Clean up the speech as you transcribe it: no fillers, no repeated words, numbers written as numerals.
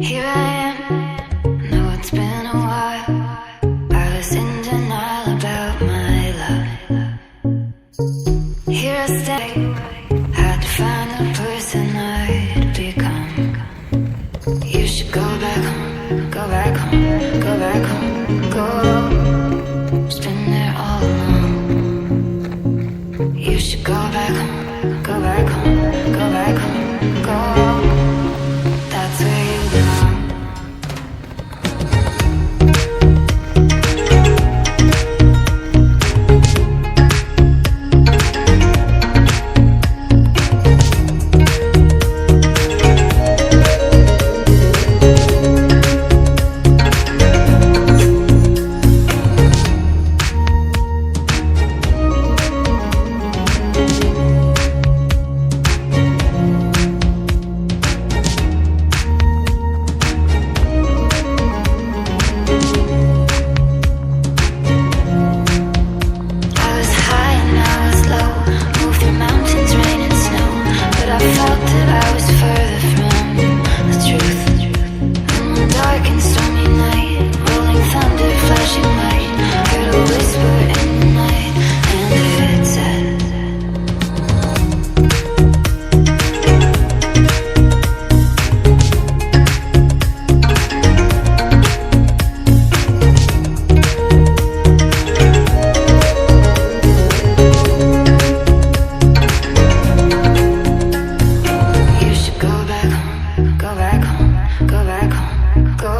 Here I am, know it's been a while. I was in denial about my love. Here I stay, had to find the person I'd become. You should go back home, go back home, go back home, go. It's been there all along. You should go back home, go back home, go back home, go. That's where you belong. Go back home, go back home, go.